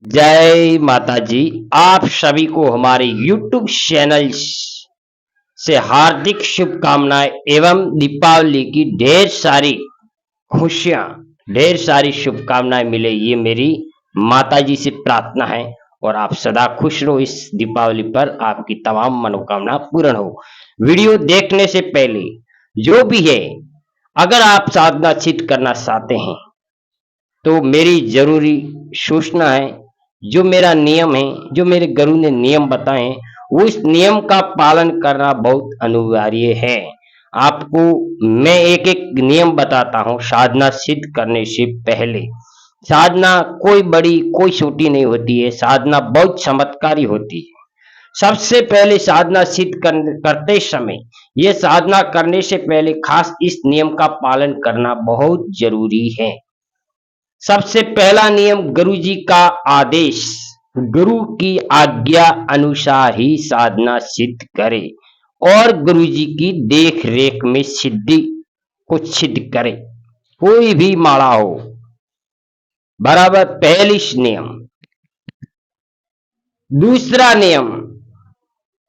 जय माता जी। आप सभी को हमारे YouTube चैनल से हार्दिक शुभकामनाएं एवं दीपावली की ढेर सारी खुशियां, ढेर सारी शुभकामनाएं मिले, ये मेरी माता जी से प्रार्थना है। और आप सदा खुश रहो। इस दीपावली पर आपकी तमाम मनोकामना पूर्ण हो। वीडियो देखने से पहले जो भी है, अगर आप साधना सिद्ध करना चाहते हैं तो मेरी जरूरी सूचना है, जो मेरा नियम है, जो मेरे गुरु ने नियम बताए हैं, वो इस नियम का पालन करना बहुत अनिवार्य है। आपको मैं एक एक नियम बताता हूँ साधना सिद्ध करने से पहले। साधना कोई बड़ी कोई छोटी नहीं होती है, साधना बहुत चमत्कारी होती है। सबसे पहले साधना सिद्ध करते समय, ये साधना करने से पहले खास इस नियम का पालन करना बहुत जरूरी है। सबसे पहला नियम, गुरु जी का आदेश, गुरु की आज्ञा अनुसार ही साधना सिद्ध करे और गुरु जी की देख रेख में सिद्धि को सिद्ध करे, कोई भी माड़ा हो। बराबर पहली नियम। दूसरा नियम,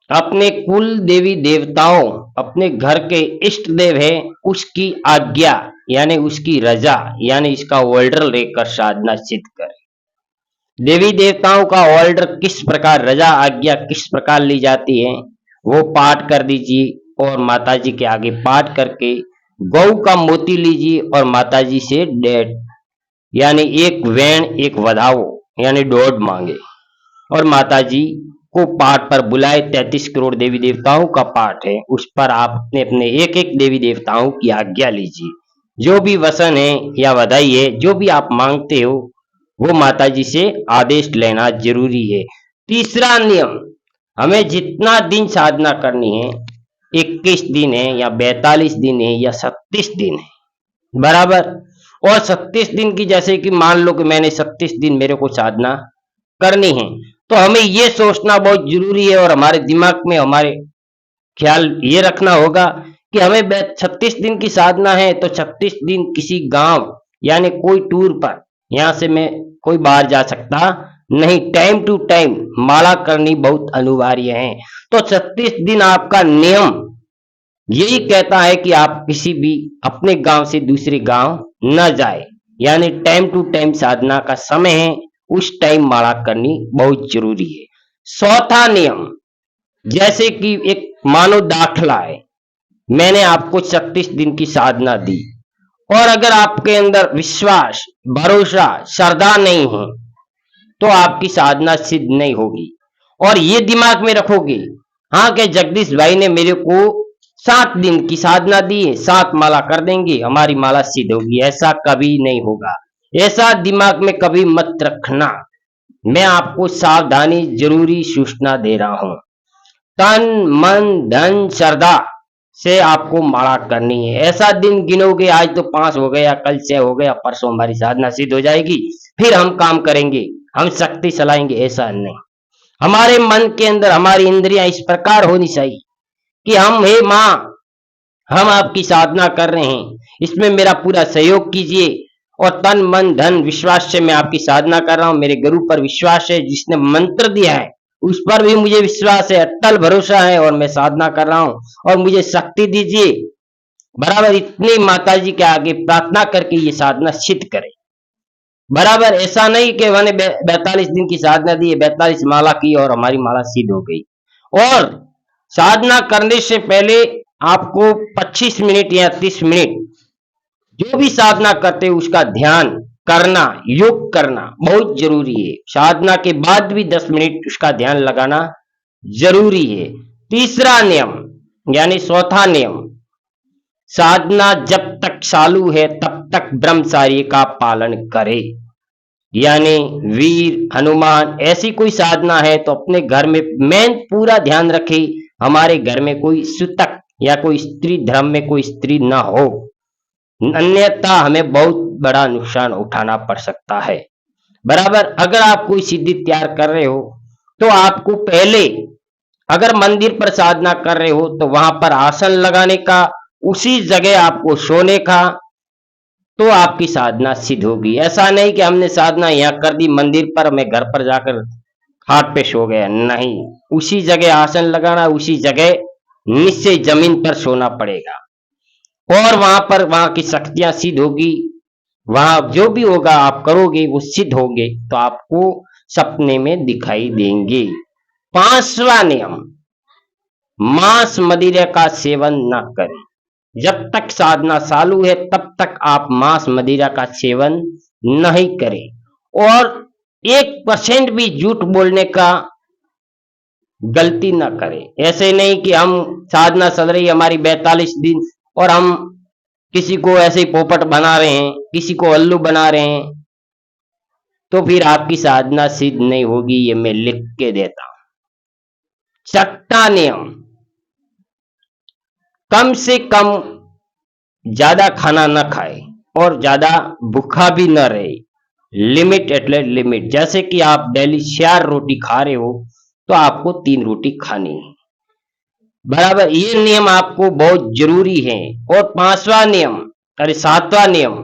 अपने कुल देवी देवताओं, अपने घर के इष्ट देव है, उसकी आज्ञा यानी उसकी रजा यानी इसका ऑर्डर लेकर साधना सिद्ध करे। देवी देवताओं का ऑर्डर किस प्रकार, रजा आज्ञा किस प्रकार ली जाती है, वो पाठ कर दीजिए और माता जी के आगे पाठ करके गौ का मोती लीजिए और माता जी से डेढ़ यानी एक वेण एक वधाओ यानी डोड मांगे और माता जी को पाठ पर बुलाए। 33 करोड़ देवी देवताओं का पाठ है, उस पर आप अपने अपने एक एक देवी देवताओं की आज्ञा लीजिए। जो भी वसन है या वधाई है, जो भी आप मांगते हो, वो माता जी से आदेश लेना जरूरी है। तीसरा नियम, हमें जितना दिन साधना करनी है, 21 दिन है या 42 दिन है या 36 दिन है, बराबर। और 36 दिन की, जैसे कि मान लो कि मैंने 36 दिन मेरे को साधना करनी है, तो हमें ये सोचना बहुत जरूरी है और हमारे दिमाग में हमारे ख्याल ये रखना होगा कि हमें 36 दिन की साधना है तो 36 दिन किसी गांव यानी कोई टूर पर, यहां से मैं कोई बाहर जा सकता नहीं। टाइम टू टाइम माला करनी बहुत अनिवार्य है। तो 36 दिन आपका नियम यही कहता है कि आप किसी भी अपने गांव से दूसरे गांव न जाए, यानी टाइम टू टाइम साधना का समय है, उस टाइम माला करनी बहुत जरूरी है। चौथा नियम, जैसे कि एक मानो दाखला है, मैंने आपको 36 दिन की साधना दी और अगर आपके अंदर विश्वास, भरोसा, श्रद्धा नहीं है तो आपकी साधना सिद्ध नहीं होगी। और ये दिमाग में रखोगे, हाँ कि जगदीश भाई ने मेरे को 7 दिन की साधना दी है, 7 माला कर देंगे हमारी माला सिद्ध होगी, ऐसा कभी नहीं होगा। ऐसा दिमाग में कभी मत रखना। मैं आपको सावधानी जरूरी सूचना दे रहा हूं। तन मन धन श्रद्धा से आपको माला करनी है। ऐसा दिन गिनोगे, आज तो 5 हो गया, कल 6 हो गया, परसों हमारी साधना सिद्ध हो जाएगी, फिर हम काम करेंगे, हम शक्ति चलाएंगे, ऐसा नहीं। हमारे मन के अंदर हमारी इंद्रियां इस प्रकार होनी चाहिए कि हम, हे माँ, हम आपकी साधना कर रहे हैं, इसमें मेरा पूरा सहयोग कीजिए और तन मन धन विश्वास से मैं आपकी साधना कर रहा हूं। मेरे गुरु पर विश्वास है, जिसने मंत्र दिया है उस पर भी मुझे विश्वास है, अटल भरोसा है और मैं साधना कर रहा हूं और मुझे शक्ति दीजिए। बराबर इतनी माता जी के आगे प्रार्थना करके ये साधना सिद्ध करें। बराबर ऐसा नहीं कि मैंने 42 दिन की साधना दी है, 42 माला की और हमारी माला सिद्ध हो गई। और साधना करने से पहले आपको 25 मिनट या 30 मिनट जो भी साधना करते हो उसका ध्यान करना, योग करना बहुत जरूरी है। साधना के बाद भी 10 मिनट उसका ध्यान लगाना जरूरी है। तीसरा नियम यानी चौथा नियम, साधना जब तक चालू है तब तक ब्रह्मचर्य का पालन करे। यानी वीर हनुमान ऐसी कोई साधना है तो अपने घर में मैं पूरा ध्यान रखे, हमारे घर में कोई सूतक या कोई स्त्री, धर्म में कोई स्त्री ना हो, अन्यथा हमें बहुत बड़ा नुकसान उठाना पड़ सकता है। बराबर अगर आप कोई सिद्धि तैयार कर रहे हो तो आपको पहले, अगर मंदिर पर साधना कर रहे हो तो वहां पर आसन लगाने का, उसी जगह आपको सोने का तो आपकी साधना सिद्ध होगी। ऐसा नहीं कि हमने साधना यहाँ कर दी मंदिर पर, मैं घर पर जाकर खाट पे सो गया, नहीं। उसी जगह आसन लगाना, उसी जगह निश्चय जमीन पर सोना पड़ेगा और वहां पर वहां की शक्तियां सिद्ध होगी। वहां जो भी होगा आप करोगे वो सिद्ध होंगे, तो आपको सपने में दिखाई देंगे। पांचवा नियम, मांस मदिरा का सेवन न करें। जब तक साधना चालू है तब तक आप मांस मदिरा का सेवन नहीं करें और 1% भी झूठ बोलने का गलती ना करें। ऐसे नहीं कि हम साधना चल रही है हमारी 42 दिन और हम किसी को ऐसे ही पोपट बना रहे हैं, किसी को उल्लू बना रहे हैं, तो फिर आपकी साधना सिद्ध नहीं होगी, ये मैं लिख के देता हूं। छठा नियम, कम से कम ज्यादा खाना न खाए और ज्यादा भूखा भी न रहे। लिमिट एटले लिमिट। जैसे कि आप डेली 4 रोटी खा रहे हो तो आपको 3 रोटी खानी है, बराबर। ये नियम आपको बहुत जरूरी है। और पांचवा नियम, अरे सातवां नियम,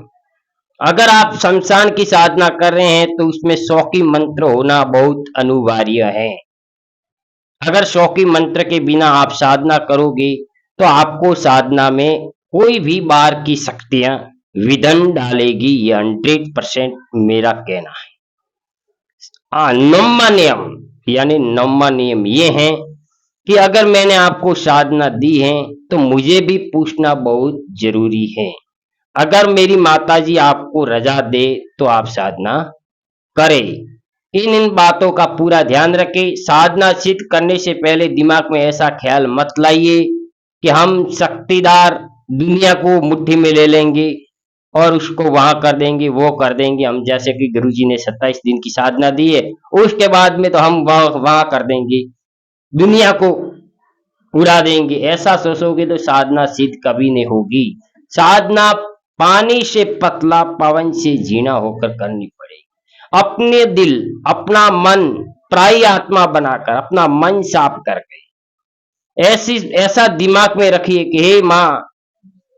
अगर आप शमशान की साधना कर रहे हैं तो उसमें 100 की मंत्र होना बहुत अनिवार्य है। अगर 100 की मंत्र के बिना आप साधना करोगे तो आपको साधना में कोई भी बार की शक्तियां विघ्न डालेगी, ये 100% मेरा कहना है। नौवां नियम, यानी नौवां नियम ये है कि अगर मैंने आपको साधना दी है तो मुझे भी पूछना बहुत जरूरी है। अगर मेरी माताजी आपको रजा दे तो आप साधना करें। इन बातों का पूरा ध्यान रखें। साधना सिद्ध करने से पहले दिमाग में ऐसा ख्याल मत लाइए कि हम शक्तिदार दुनिया को मुट्ठी में ले लेंगे और उसको वहां कर देंगे, वो कर देंगे। हम जैसे कि गुरुजी ने 27 दिन की साधना दी है, उसके बाद में तो हम वहां कर देंगे, दुनिया को उड़ा देंगे। ऐसा सोचोगे तो साधना सिद्ध कभी नहीं होगी। साधना पानी से पतला, पवन से झीना होकर करनी पड़ेगी। अपने दिल, अपना मन प्राई आत्मा बनाकर, अपना मन साफ करके ऐसा दिमाग में रखिए कि हे माँ,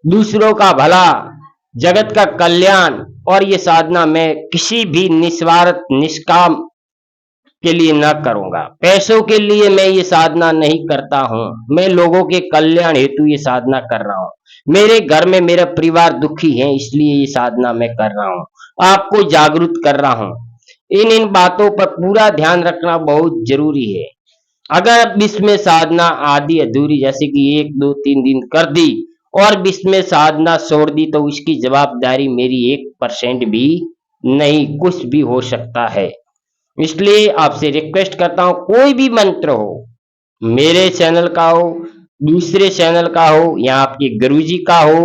दूसरों का भला, जगत का कल्याण और ये साधना मैं किसी भी निस्वार्थ निष्काम के लिए न करूंगा। पैसों के लिए मैं ये साधना नहीं करता हूं, मैं लोगों के कल्याण हेतु ये साधना कर रहा हूं। मेरे घर में मेरा परिवार दुखी है, इसलिए ये साधना मैं कर रहा हूं, आपको जागरूक कर रहा हूं। इन बातों पर पूरा ध्यान रखना बहुत जरूरी है। अगर बीच में साधना आधी अधूरी, जैसे कि 1 2 3 दिन कर दी और बीच में साधना छोड़ दी, तो उसकी जवाबदारी मेरी 1% भी नहीं, कुछ भी हो सकता है। इसलिए आपसे रिक्वेस्ट करता हूं, कोई भी मंत्र हो, मेरे चैनल का हो, दूसरे चैनल का हो या आपके गुरुजी का हो,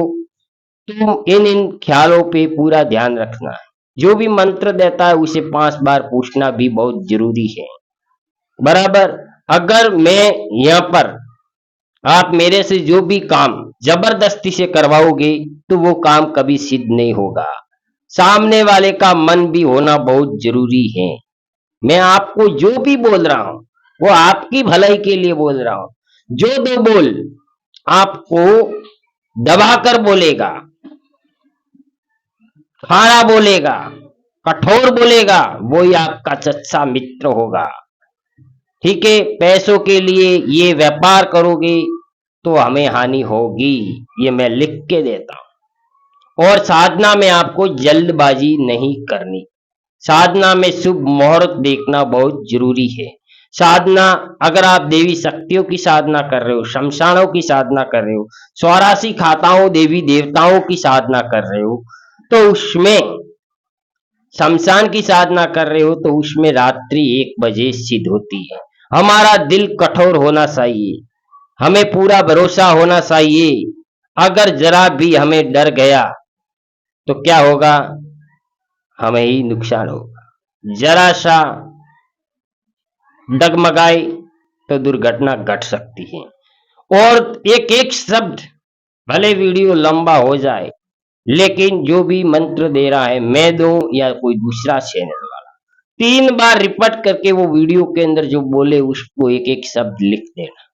तो इन ख्यालों पे पूरा ध्यान रखना है। जो भी मंत्र देता है उसे 5 बार पूछना भी बहुत जरूरी है, बराबर। अगर मैं यहाँ पर आप मेरे से जो भी काम जबरदस्ती से करवाओगे तो वो काम कभी सिद्ध नहीं होगा। सामने वाले का मन भी होना बहुत जरूरी है। मैं आपको जो भी बोल रहा हूं वो आपकी भलाई के लिए बोल रहा हूं। जो दो बोल आपको दबाकर बोलेगा, खारा बोलेगा, कठोर बोलेगा, वो ही आपका सच्चा मित्र होगा। ठीक है, पैसों के लिए ये व्यापार करोगे तो हमें हानि होगी, ये मैं लिख के देता हूं। और साधना में आपको जल्दबाजी नहीं करनी। साधना में शुभ मुहूर्त देखना बहुत जरूरी है। साधना, अगर आप देवी शक्तियों की साधना कर रहे हो, शमशानों की साधना कर रहे हो, 84 खाताओं देवी देवताओं की साधना कर रहे हो, तो उसमें शमशान की साधना कर रहे हो तो उसमें रात्रि 1 बजे सिद्ध होती है। हमारा दिल कठोर होना चाहिए, हमें पूरा भरोसा होना चाहिए। अगर जरा भी हमें डर गया तो क्या होगा, हमें ही नुकसान होगा। जरा सा डगमगाए तो दुर्घटना घट सकती है। और एक एक शब्द, भले वीडियो लंबा हो जाए, लेकिन जो भी मंत्र दे रहा है, मैं दूं या कोई दूसरा चैनल वाला, 3 बार रिपीट करके वो वीडियो के अंदर जो बोले उसको एक एक शब्द लिख देना,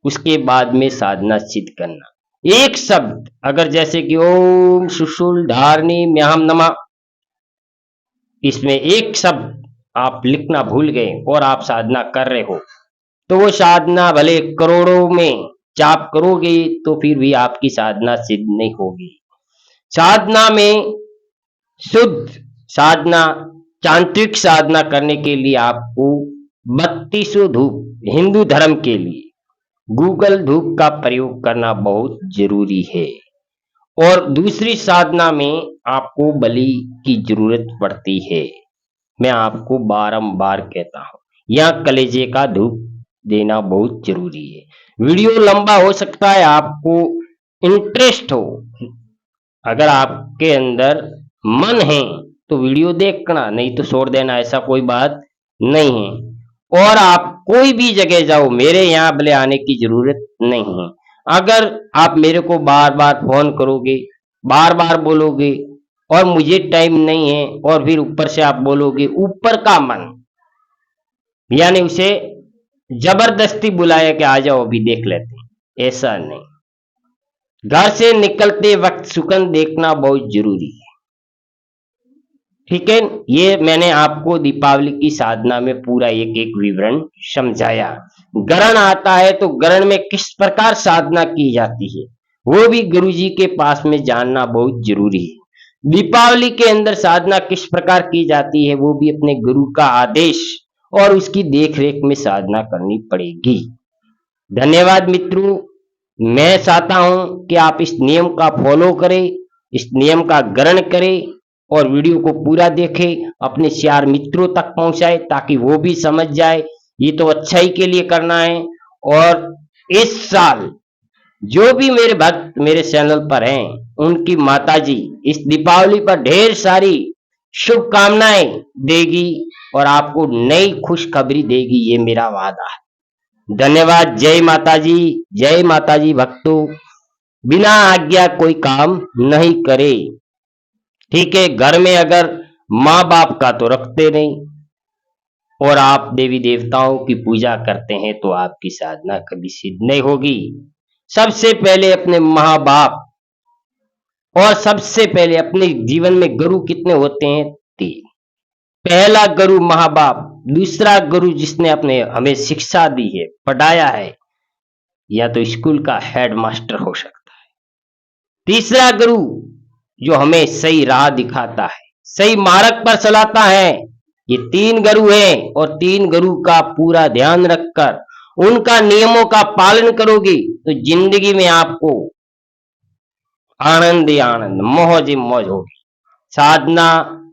उसके बाद में साधना सिद्ध करना। एक शब्द अगर जैसे कि ओम सुशुल धारणी म्याहम नमा, इसमें एक शब्द आप लिखना भूल गए और आप साधना कर रहे हो, तो वो साधना भले करोड़ों में जाप करोगे तो फिर भी आपकी साधना सिद्ध नहीं होगी। साधना में शुद्ध साधना, तांत्रिक साधना करने के लिए आपको 3200 धूप हिंदू धर्म के लिए गूगल धूप का प्रयोग करना बहुत जरूरी है। और दूसरी साधना में आपको बलि की जरूरत पड़ती है। मैं आपको बारंबार कहता हूं, यहाँ कलेजे का धूप देना बहुत जरूरी है। वीडियो लंबा हो सकता है, आपको इंटरेस्ट हो, अगर आपके अंदर मन है तो वीडियो देखना, नहीं तो छोड़ देना, ऐसा कोई बात नहीं है। और आप कोई भी जगह जाओ, मेरे यहाँ भले आने की जरूरत नहीं है। अगर आप मेरे को बार बार फोन करोगे, बार बार बोलोगे और मुझे टाइम नहीं है, और फिर ऊपर से आप बोलोगे ऊपर का मन, यानी उसे जबरदस्ती बुलाया कि आ जाओ अभी देख लेते हैं, ऐसा नहीं। घर से निकलते वक्त सुकन देखना बहुत जरूरी है। ठीक है, ये मैंने आपको दीपावली की साधना में पूरा एक एक विवरण समझाया। ग्रहण आता है तो ग्रहण में किस प्रकार साधना की जाती है वो भी गुरु जी के पास में जानना बहुत जरूरी है। दीपावली के अंदर साधना किस प्रकार की जाती है वो भी अपने गुरु का आदेश और उसकी देख रेख में साधना करनी पड़ेगी। धन्यवाद मित्रों, मैं चाहता हूं कि आप इस नियम का फॉलो करें, इस नियम का ग्रहण करें और वीडियो को पूरा देखें, अपने 4 मित्रों तक पहुंचाए ताकि वो भी समझ जाए ये तो अच्छाई के लिए करना है। और इस साल जो भी मेरे भक्त मेरे चैनल पर हैं उनकी माताजी इस दीपावली पर ढेर सारी शुभकामनाएं देगी और आपको नई खुशखबरी देगी, ये मेरा वादा है। धन्यवाद। जय माताजी भक्तों। बिना आज्ञा कोई काम नहीं करे। ठीक है, घर में अगर माँ बाप का तो रखते नहीं और आप देवी देवताओं की पूजा करते हैं तो आपकी साधना कभी सिद्ध नहीं होगी। सबसे पहले अपने माँ बाप और सबसे पहले अपने जीवन में गुरु कितने होते हैं? 3। पहला गुरु माँ बाप, दूसरा गुरु जिसने अपने हमें शिक्षा दी है, पढ़ाया है, या तो स्कूल का हेडमास्टर हो सकता है। तीसरा गुरु जो हमें सही राह दिखाता है, सही मार्ग पर चलाता है। ये 3 गुरु हैं और 3 गुरु का पूरा ध्यान रखकर उनका नियमों का पालन करोगे तो जिंदगी में आपको आनंद ही आनंद, मौज ही मौज होगी। साधना,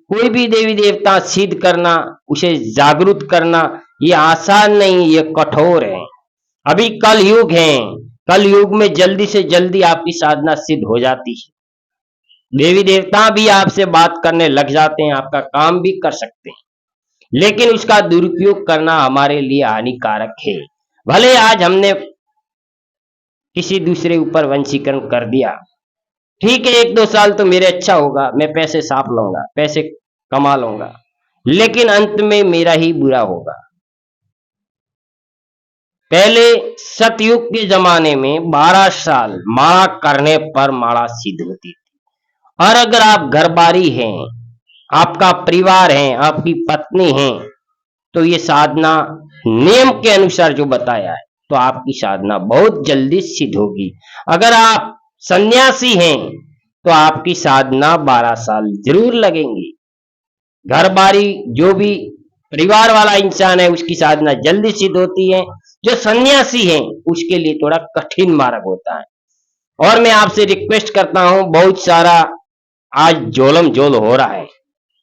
कोई भी देवी देवता सिद्ध करना, उसे जागरूक करना, ये आसान नहीं, ये कठोर है। अभी कल युग है, कल युग में जल्दी से जल्दी आपकी साधना सिद्ध हो जाती है। देवी देवता भी आपसे बात करने लग जाते हैं, आपका काम भी कर सकते हैं, लेकिन उसका दुरुपयोग करना हमारे लिए हानिकारक है। भले आज हमने किसी दूसरे ऊपर वंशीकरण कर दिया, ठीक है, 1-2 साल तो मेरे अच्छा होगा, मैं पैसे साफ लूंगा, पैसे कमा लूंगा, लेकिन अंत में मेरा ही बुरा होगा। पहले सतयुग के जमाने में 12 साल माला करने पर माला सिद्ध होती थी। और अगर आप घर बारी हैं, आपका परिवार है, आपकी पत्नी है, तो ये साधना नियम के अनुसार जो बताया है तो आपकी साधना बहुत जल्दी सिद्ध होगी। अगर आप सन्यासी हैं तो आपकी साधना 12 साल जरूर लगेंगी। घर बारी जो भी परिवार वाला इंसान है उसकी साधना जल्दी सिद्ध होती है। जो सन्यासी है उसके लिए थोड़ा कठिन मार्ग होता है। और मैं आपसे रिक्वेस्ट करता हूं, बहुत सारा आज जोलम जोल हो रहा है,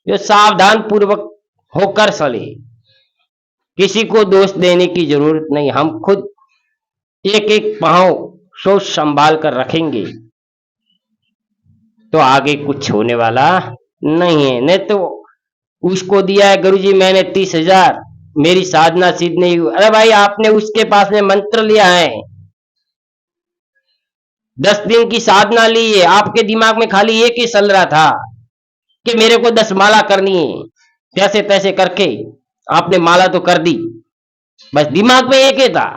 जो सावधान पूर्वक होकर चले, किसी को दोष देने की जरूरत नहीं। हम खुद एक एक पांव सोच संभाल कर रखेंगे तो आगे कुछ होने वाला नहीं है। नहीं तो उसको दिया है गुरुजी मैंने 30,000, मेरी साधना सिद्ध नहीं हुई। अरे भाई, आपने उसके पास में मंत्र लिया है, 10 दिन की साधना ली है, आपके दिमाग में खाली एक ही चल रहा था कि मेरे को 10 माला करनी है। पैसे पैसे करके आपने माला तो कर दी, बस दिमाग में एक ही था।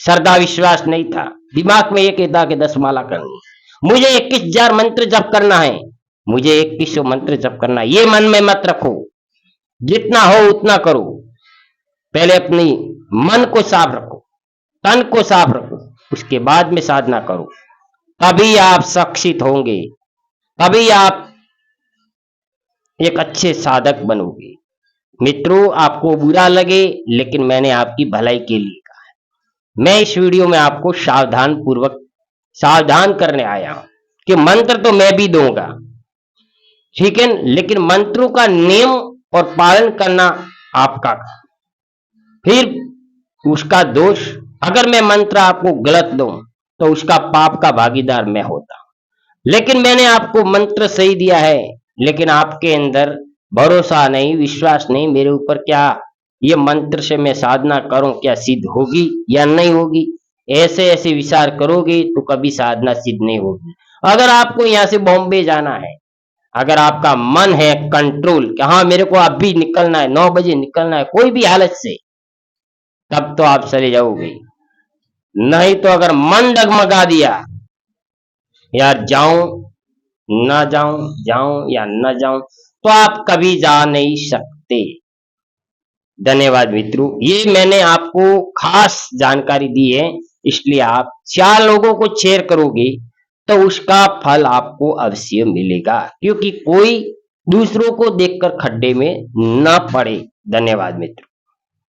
श्रद्धा विश्वास नहीं था, दिमाग में ये कहता कि 10 माला करनी, मुझे 21,000 मंत्र जप करना है, मुझे 2100 मंत्र जप करना है, ये मन में मत रखो, जितना हो उतना करो। पहले अपनी मन को साफ रखो, तन को साफ रखो, उसके बाद में साधना करो, तभी आप शिक्षित होंगे, तभी आप एक अच्छे साधक बनोगे। मित्रों, आपको बुरा लगे लेकिन मैंने आपकी भलाई के लिए कहा है। मैं इस वीडियो में आपको सावधान पूर्वक सावधान करने आया हूं कि मंत्र तो मैं भी दूंगा, ठीक है, लेकिन मंत्रों का नियम और पालन करना आपका, फिर उसका दोष, अगर मैं मंत्र आपको गलत दूं तो उसका पाप का भागीदार मैं होता। लेकिन मैंने आपको मंत्र सही दिया है, लेकिन आपके अंदर भरोसा नहीं, विश्वास नहीं, मेरे ऊपर क्या ये मंत्र से मैं साधना करूं क्या सिद्ध होगी या नहीं होगी, ऐसे ऐसे विचार करोगे तो कभी साधना सिद्ध नहीं होगी। अगर आपको यहाँ से बॉम्बे जाना है, अगर आपका मन है कंट्रोल कि हाँ मेरे को अभी निकलना है, 9 बजे निकलना है कोई भी हालत से, तब तो आप चले जाओगे। नहीं तो अगर मन डगमगा दिया, यार जाऊं ना जाऊं, जाऊं या न जाऊं, तो आप कभी जा नहीं सकते। धन्यवाद मित्रों, ये मैंने आपको खास जानकारी दी है, इसलिए आप 4 लोगों को शेयर करोगे तो उसका फल आपको अवश्य मिलेगा, क्योंकि कोई दूसरों को देखकर खड्डे में न पड़े। धन्यवाद मित्रों।